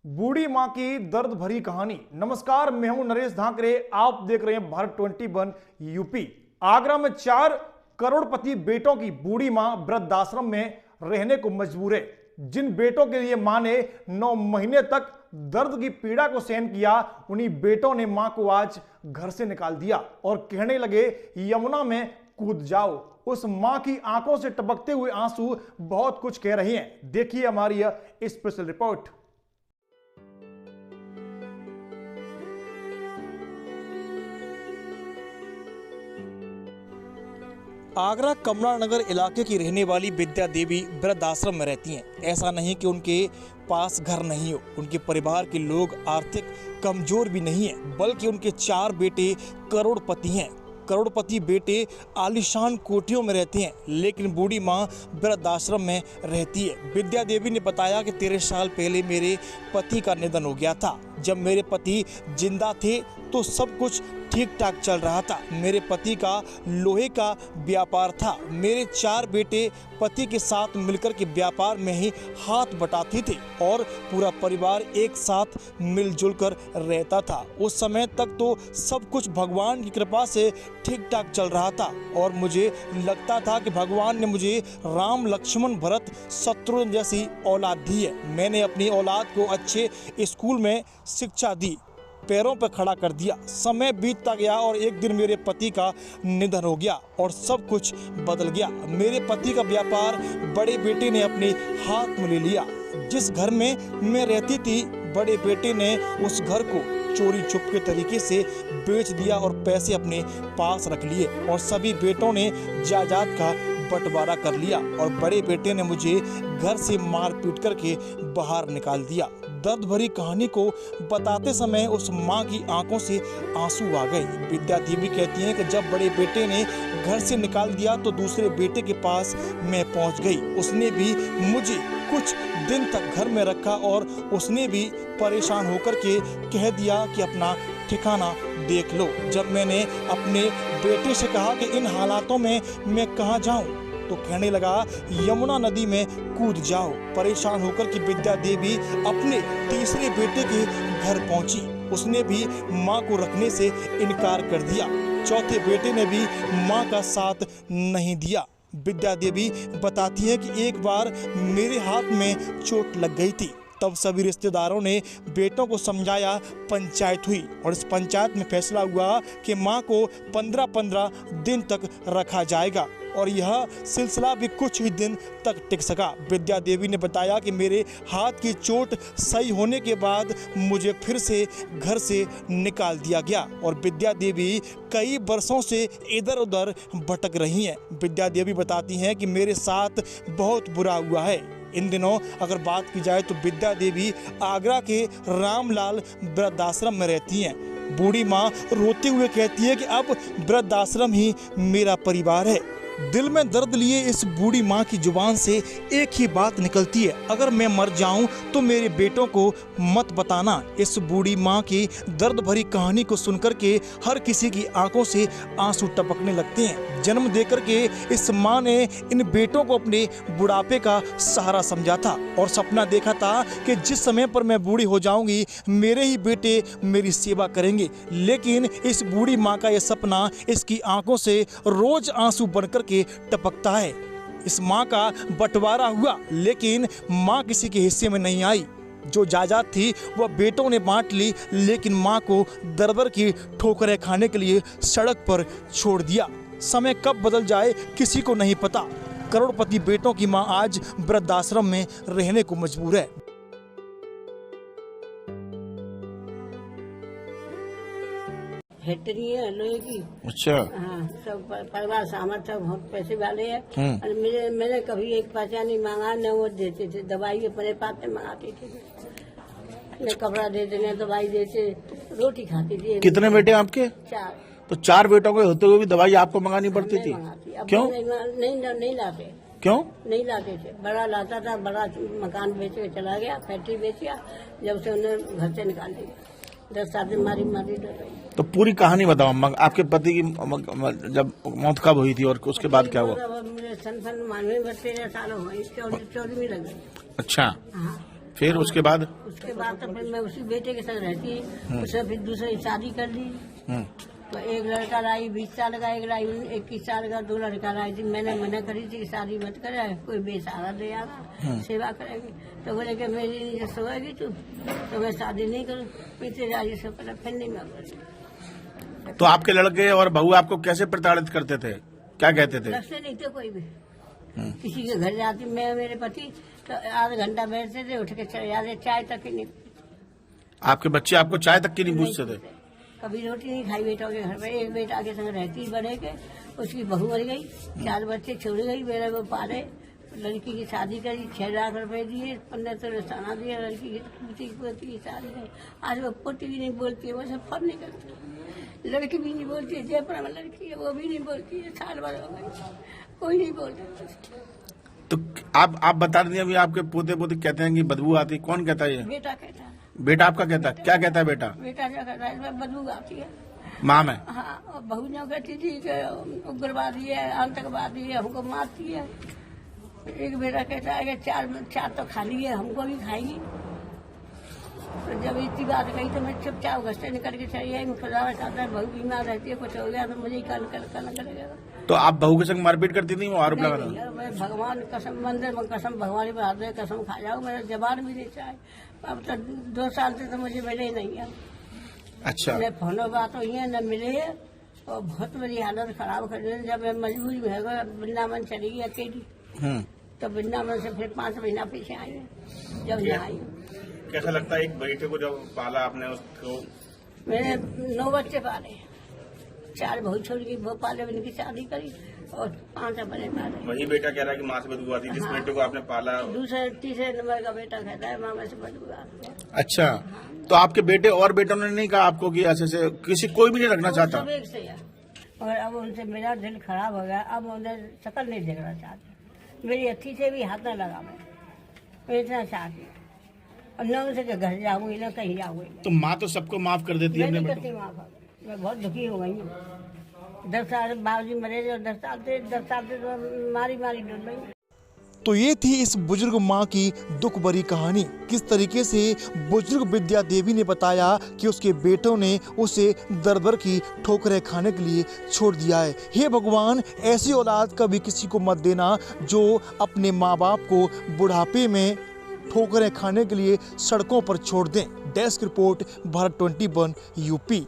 बूढ़ी मां की दर्द भरी कहानी। नमस्कार, मैं हूं नरेश धाकरे। आप देख रहे हैं भारत 21 यूपी। आगरा में 4 करोड़पति बेटों की बूढ़ी मां वृद्धाश्रम में रहने को मजबूर है। जिन बेटों के लिए मां ने 9 महीने तक दर्द की पीड़ा को सहन किया, उन्हीं बेटों ने मां को आज घर से निकाल दिया और कहने लगे यमुना में कूद जाओ। उस मां की आंखों से टपकते हुए आंसू बहुत कुछ कह रहे हैं। देखिए हमारी यह स्पेशल रिपोर्ट। आगरा कमला नगर इलाके की रहने वाली विद्या देवी वृद्धाश्रम में रहती हैं। ऐसा नहीं कि उनके पास घर नहीं हो, उनके परिवार के लोग आर्थिक कमजोर भी नहीं हैं, बल्कि उनके 4 बेटे करोड़पति हैं। करोड़पति बेटे आलीशान कोठियों में रहते हैं, लेकिन बूढ़ी मां वृद्धाश्रम में रहती है। विद्या देवी ने बताया कि 13 साल पहले मेरे पति का निधन हो गया था। जब मेरे पति जिंदा थे तो सब कुछ ठीक ठाक चल रहा था। मेरे पति का लोहे का व्यापार था। मेरे 4 बेटे पति के साथ मिलकर के व्यापार में ही हाथ बटाते थे और पूरा परिवार एक साथ मिलजुल कर रहता था। उस समय तक तो सब कुछ भगवान की कृपा से ठीक ठाक चल रहा था और मुझे लगता था कि भगवान ने मुझे राम, लक्ष्मण, भरत, शत्रुघ्न जैसी औलाद दी है। मैंने अपनी औलाद को अच्छे स्कूल में शिक्षा दी, पैरों पर खड़ा कर दिया। समय बीतता गया और एक दिन मेरे पति का निधन हो गया और सब कुछ बदल गया। मेरे पति का व्यापार बड़े बेटे ने अपने हाथ में ले लिया। जिस घर में मैं रहती थी, बड़े बेटे ने उस घर को चोरी छुप के तरीके से बेच दिया और पैसे अपने पास रख लिए और सभी बेटों ने जायदाद का बंटवारा कर लिया और बड़े बेटे ने मुझे घर से मार पीट करके बाहर निकाल दिया। दर्द भरी कहानी को बताते समय उस मां की आंखों से आंसू आ गए। विद्या देवी कहती हैं कि जब बड़े बेटे ने घर से निकाल दिया तो दूसरे बेटे के पास मैं पहुंच गई। उसने भी मुझे कुछ दिन तक घर में रखा और उसने भी परेशान होकर के कह दिया कि अपना ठिकाना देख लो। जब मैंने अपने बेटे से कहा कि इन हालातों में मैं कहाँ जाऊं, तो कहने लगा यमुना नदी में कूद जाओ। परेशान होकर के विद्या देवी अपने तीसरे बेटे के घर पहुंची। उसने भी मां को रखने से इनकार कर दिया। चौथे बेटे ने भी मां का साथ नहीं दिया। विद्या देवी बताती है कि एक बार मेरे हाथ में चोट लग गई थी। तब सभी रिश्तेदारों ने बेटों को समझाया, पंचायत हुई और इस पंचायत में फैसला हुआ कि मां को 15-15 दिन तक रखा जाएगा और यह सिलसिला भी कुछ ही दिन तक टिक सका। विद्या देवी ने बताया कि मेरे हाथ की चोट सही होने के बाद मुझे फिर से घर से निकाल दिया गया और विद्या देवी कई वर्षों से इधर उधर भटक रही हैं। विद्या देवी बताती हैं कि मेरे साथ बहुत बुरा हुआ है। इन दिनों अगर बात की जाए तो विद्या देवी आगरा के रामलाल वृद्धाश्रम में रहती हैं। बूढ़ी माँ रोते हुए कहती है कि अब वृद्धाश्रम ही मेरा परिवार है। दिल में दर्द लिए इस बूढ़ी माँ की जुबान से एक ही बात निकलती है, अगर मैं मर जाऊं तो मेरे बेटों को मत बताना। इस बूढ़ी माँ की दर्द भरी कहानी को सुनकर के हर किसी की आंखों से आंसू टपकने लगते हैं। जन्म देकर के इस माँ ने इन बेटों को अपने बुढ़ापे का सहारा समझा था और सपना देखा था कि जिस समय पर मैं बूढ़ी हो जाऊंगी मेरे ही बेटे मेरी सेवा करेंगे। लेकिन इस बूढ़ी माँ का यह सपना इसकी आंखों से रोज आंसू बनकर के टपकता है। इस माँ का बंटवारा हुआ लेकिन माँ किसी के हिस्से में नहीं आई। जो जायदाद थी वह बेटों ने बांट ली, लेकिन माँ को दर-दर की ठोकरें खाने के लिए सड़क पर छोड़ दिया। समय कब बदल जाए किसी को नहीं पता। करोड़पति बेटों की माँ आज वृद्धाश्रम में रहने को मजबूर है। फैक्ट्री है लोहे की। अच्छा। हाँ, सब परिवार सामर्थ्य बहुत पैसे वाले हैं। और मैंने कभी एक पैसा नहीं मांगा, न वो देते थे। दवाई अपने पास में मंगाती थी, न कपड़ा देते न दवाई देते, रोटी खाती थी। कितने बेटे आपके? 4। तो 4 बेटों के होते हुए भी दवाई आपको मंगानी पड़ती थी? क्यों? नहीं लाते। क्यों नहीं लाते थे? बड़ा लाता था, बड़ा मकान बेच के चला गया, फैक्ट्री बेच गया। जब से उन्हें घर से निकाल दिया। 10 साल से मारी तो पूरी कहानी बताओ। आपके पति की जब मौत कब हुई थी और उसके बाद क्या हुआ? मुझे सन 92 में 13 साल हो गए, 14वीं लग गई। अच्छा। हाँ। फिर उसके बाद? उसके बाद तो फिर मैं उसी बेटे के साथ रहती, उसने फिर दूसरी शादी कर ली। तो एक लड़का लाई 20 साल का, एक लाई 21 साल का, 2 लड़का लाई थी। मैंने मना करी थी कि शादी मत करे, कोई बेसहारा ले आना, सेवा करेगी। तो बोले कि मेरी जो सोएगी तू तो मैं शादी नहीं करूँ, पीछे जाइए से पहले फिर नहीं मैं। तो आपके लड़के और बहू आपको कैसे प्रताड़ित करते थे, क्या कहते थे? रखते नहीं थे कोई भी। किसी के घर जाती मैं, मेरे पति तो आधा घंटा बैठते थे, उठ के चले जाते, चाय तक ही नहीं। आपके बच्चे आपको चाय तक की नहीं पूछते थे? कभी रोटी नहीं खाई बेटों के घर में। एक बेटा के संग रहती बड़े के, उसकी बहू मर गई, 4 बच्चे छोड़ गई, मेरे वो पाले। लड़की की शादी करी, 6 लाख रुपए दिए, 15 तो रसाना दिया, लड़की की पोती की शादी करी। आज वो पोती भी नहीं बोलती है, वो सब फर नहीं करती। लड़की भी नहीं बोलती है, जयपुर में लड़की है वो भी नहीं बोलती है, 60 भर हो गई, कोई नहीं बोलता। तो आप बता रही हैं अभी आपके पोते पोते कहते हैं कि बदबू आती, कौन कहता है ये? बेटा कहता है। बेटा आपका कहता है, क्या कहता है बेटा? बेटा क्या कहता है, इसमें बदबू आती है। माँ में? हाँ, और बहू जो कहती थी कि उग्रवादी है, आतंकवादी है, हमको मारती है। एक बेटा कहता है कि 4 तो खाली है, हमको भी खाएगी। तो जब इतनी बात कही तो मैं चुपचाप घर से निकल के चली आई। खुदा चाहता है बहू बीमार रहती है, कुछ हो गया तो मुझे कल करेगा। तो आप बहू के संग मारपीट करती थी, वो आरोप लगा था? मैं भगवान कसम, मंदिर में कसम, भगवान की बात है, कसम खा जाऊँ, मेरा जबान भी नहीं चाहे। अब तो 2 साल से तो मुझे मिले ही नहीं है। अच्छा। न फोनो बात हुई है, न मिले है, और बहुत बड़ी हालत खराब कर दी। जब मैं मजबूरी में है वृंदावन चली गई अकेली, तो वृंदावन से फिर 5 महीना पीछे आई है, जब यहाँ आई। कैसा लगता है एक बेटे को जब पाला आपने उसको? मैंने 9 बच्चे पाले, 4 बहू छोड़ के वो पाले, उनकी शादी करी, और 5 अपने पाले। वही बेटा कह रहा है कि माँ से बदबू आती, जिस बेटे को आपने पाला? दूसरे 3 नंबर का बेटा कहता है मामा से बदबू आती है। अच्छा, तो आपके बेटे और बेटों ने नहीं कहा आपको कि ऐसे से किसी कोई भी नहीं रखना चाहता? सब एक से है। और अब उनसे मेरा दिल खराब हो गया, अब उन्हें शक्ल नहीं देखना चाहते। मेरी अच्छी से भी हाथ न लगा, मैं इतना चाहती, और न उनसे घर जाऊंगी न कहीं जाऊंगी। तो माँ तो सबको माफ कर देती है अपने बेटों को। मैं बहुत दुखी हो गई हूँ। 10 साल बाबूजी मरे, जो 10 साल से तो मारी डुल रही। तो ये थी इस बुजुर्ग माँ की दुख भरी कहानी। किस तरीके से बुजुर्ग विद्या देवी ने बताया कि उसके बेटों ने उसे दर दर की ठोकरें खाने के लिए छोड़ दिया है। हे भगवान, ऐसी औलाद कभी किसी को मत देना जो अपने माँ बाप को बुढ़ापे में ठोकरें खाने के लिए सड़कों पर छोड़ दें। Desk report, Bharat 21 UP.